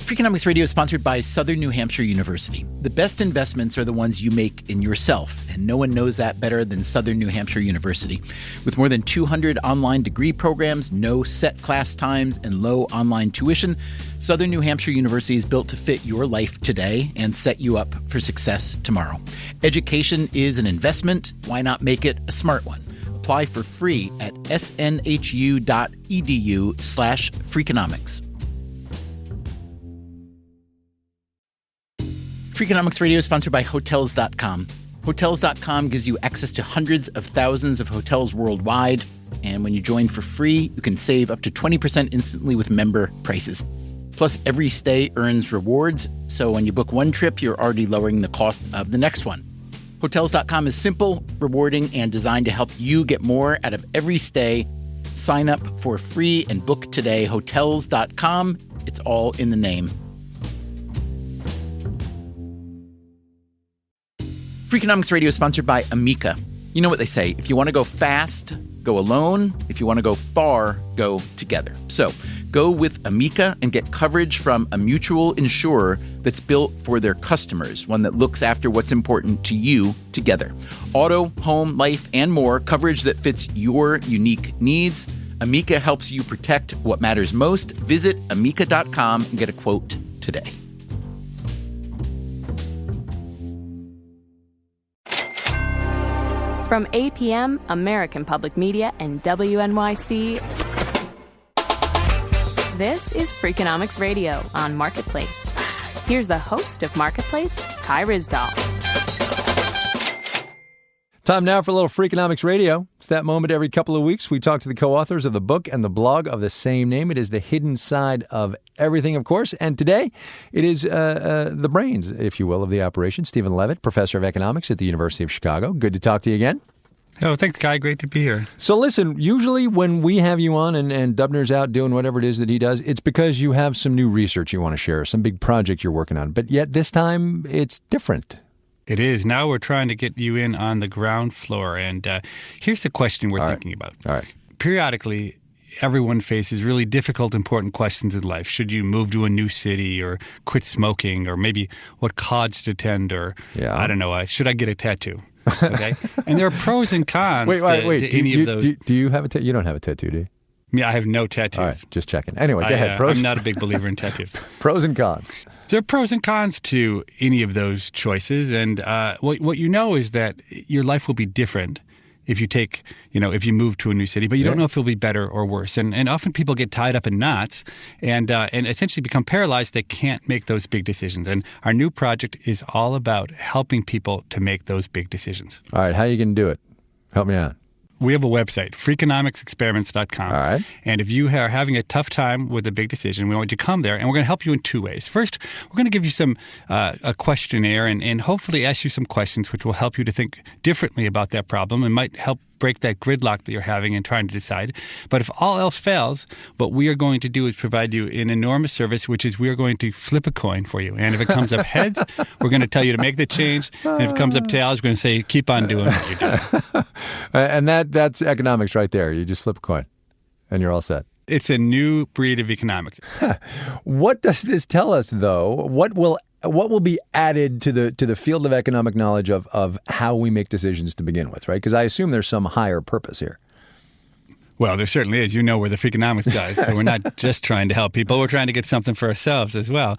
Freakonomics Radio is sponsored by Southern New Hampshire University. The best investments are the ones you make in yourself, and no one knows that better than Southern New Hampshire University. With more than 200 online degree programs, no set class times, and low online tuition, Southern New Hampshire University is built to fit your life today and set you up for success tomorrow. Education is an investment. Why not make it a smart one? Apply for free at snhu.edu/Freakonomics. Freakonomics Radio is sponsored by Hotels.com. Hotels.com gives you access to hundreds of thousands of hotels worldwide. And when you join for free, you can save up to 20% instantly with member prices. Plus, every stay earns rewards. So when you book one trip, you're already lowering the cost of the next one. Hotels.com is simple, rewarding, and designed to help you get more out of every stay. Sign up for free and book today. Hotels.com. It's all in the name. Freakonomics Radio is sponsored by Amica. You know what they say, if you want to go fast, go alone. If you want to go far, go together. So go with Amica and get coverage from a mutual insurer that's built for their customers, one that looks after what's important to you together. Auto, home, life, and more, coverage that fits your unique needs. Amica helps you protect what matters most. Visit amica.com and get a quote today. From APM, American Public Media, and WNYC, this is Freakonomics Radio on Marketplace. Here's the host of Marketplace, Kai Ryssdal. Time now for a little Freakonomics Radio. It's that moment every couple of weeks. We talk to the co-authors of the book and the blog of the same name. It is the hidden side of everything, of course. And today, it is the brains, if you will, of the operation. Stephen Levitt, professor of economics at the University of Chicago. Good to talk to you again. Oh, thanks, Guy. Great to be here. So listen, usually when we have you on and Dubner's out doing whatever it is that he does, it's because you have some new research you want to share, some big project you're working on. But yet this time, it's different. It is. Now we're trying to get you in on the ground floor. And here's the question we're thinking about. All right. Periodically, everyone faces really difficult, important questions in life. Should you move to a new city or quit smoking or maybe what college to attend or, I don't know, should I get a tattoo? Okay. And there are pros and cons wait. to any of those. Do you have a tattoo? You don't have a tattoo, do you? Yeah, I have no tattoos. All right, just checking. Anyway, go ahead. I'm not a big believer in tattoos. Pros and cons. There are pros and cons to any of those choices, and what you know is that your life will be different if you if you move to a new city, but you don't know if it'll be better or worse. And often people get tied up in knots and essentially become paralyzed. They can't make those big decisions. And our new project is all about helping people to make those big decisions. All right, how are you going to do it? Help me out. We have a website, Freakonomicsexperiments.com. All right. And if you are having a tough time with a big decision, we want you to come there, and we're going to help you in two ways. First, we're going to give you a questionnaire and hopefully ask you some questions which will help you to think differently about that problem and might help break that gridlock that you're having and trying to decide. But if all else fails, what we are going to do is provide you an enormous service, which is we are going to flip a coin for you. And if it comes up heads, we're going to tell you to make the change. And if it comes up tails, we're going to say, keep on doing what you're doing. And that's economics right there. You just flip a coin and you're all set. It's a new breed of economics. What does this tell us, though? What will be added to the field of economic knowledge of how we make decisions to begin with, right? Because I assume there's some higher purpose here. Well, there certainly is. You know, we're the Freakonomics guys, so we're not just trying to help people. We're trying to get something for ourselves as well.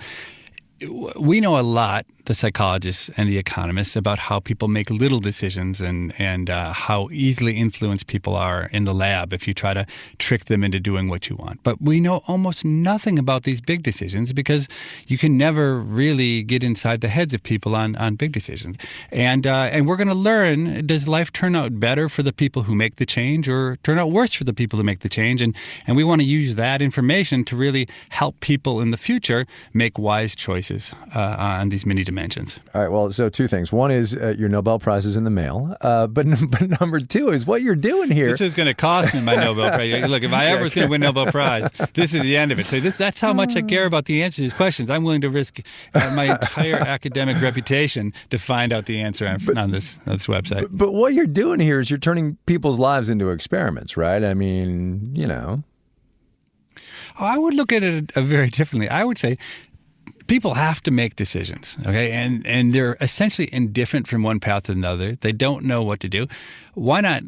We know a lot, the psychologists and the economists, about how people make little decisions and how easily influenced people are in the lab if you try to trick them into doing what you want. But we know almost nothing about these big decisions because you can never really get inside the heads of people on big decisions. And we're going to learn, does life turn out better for the people who make the change or turn out worse for the people who make the change? And we want to use that information to really help people in the future make wise choices on these many dimensions. All right. Well, so two things. One is your Nobel Prize is in the mail. But number two is what you're doing here. This is going to cost me my Nobel Prize. Look, if I ever was going to win Nobel Prize, this is the end of it. So that's how much I care about the answer to these questions. I'm willing to risk my entire academic reputation to find out the answer on this website. But what you're doing here is you're turning people's lives into experiments, right? I mean, I would look at it very differently. I would say people have to make decisions, okay? And they're essentially indifferent from one path to another. They don't know what to do. Why not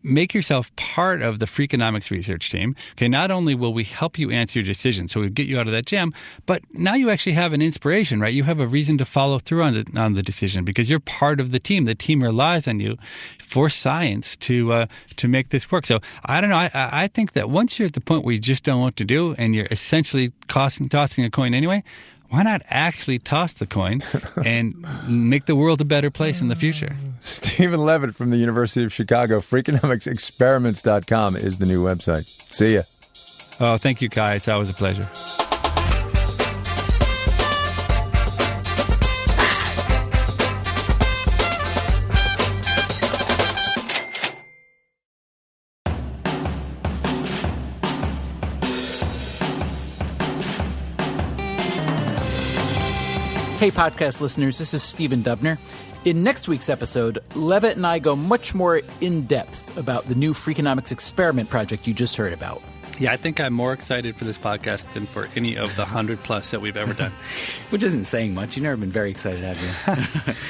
make yourself part of the Freakonomics research team? Okay, not only will we help you answer your decision, so we get you out of that jam, but now you actually have an inspiration, right? You have a reason to follow through on the decision because you're part of the team. The team relies on you for science to make this work. So I don't know. I think that once you're at the point where you just don't know what to do and you're essentially tossing a coin anyway, why not actually toss the coin and make the world a better place in the future? Stephen Levitt from the University of Chicago. Freakonomicsexperiments.com is the new website. See ya. Oh, thank you, Kai. It's always a pleasure. Hey, podcast listeners, this is Stephen Dubner. In next week's episode, Levitt and I go much more in-depth about the new Freakonomics experiment project you just heard about. Yeah, I think I'm more excited for this podcast than for any of the 100+ that we've ever done. Which isn't saying much. You've never been very excited, have you?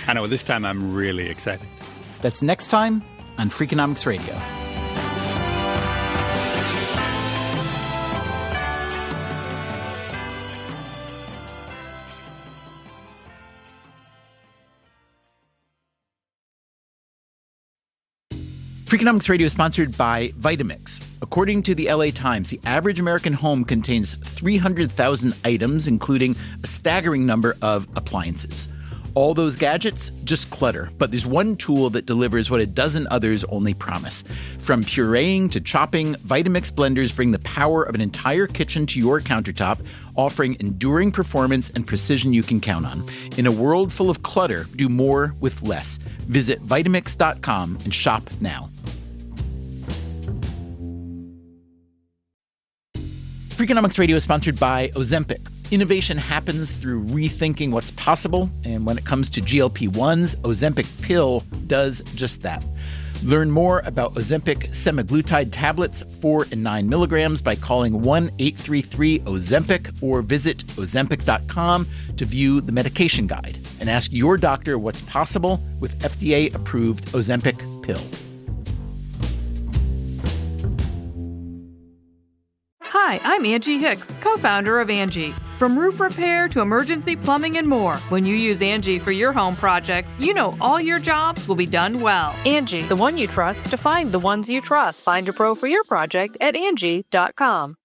I know. This time I'm really excited. That's next time on Freakonomics Radio. Freakonomics Radio is sponsored by Vitamix. According to the LA Times, the average American home contains 300,000 items, including a staggering number of appliances. All those gadgets, just clutter. But there's one tool that delivers what a dozen others only promise. From pureeing to chopping, Vitamix blenders bring the power of an entire kitchen to your countertop, offering enduring performance and precision you can count on. In a world full of clutter, do more with less. Visit Vitamix.com and shop now. Freakonomics Radio is sponsored by Ozempic. Innovation happens through rethinking what's possible, and when it comes to GLP-1s, Ozempic pill does just that. Learn more about Ozempic semaglutide tablets, 4 and 9 milligrams, by calling 1-833-OZEMPIC or visit Ozempic.com to view the medication guide and ask your doctor what's possible with FDA-approved Ozempic pill. Hi, I'm Angie Hicks, co-founder of Angie. From roof repair to emergency plumbing and more, when you use Angie for your home projects, you know all your jobs will be done well. Angie, the one you trust to find the ones you trust. Find a pro for your project at Angie.com.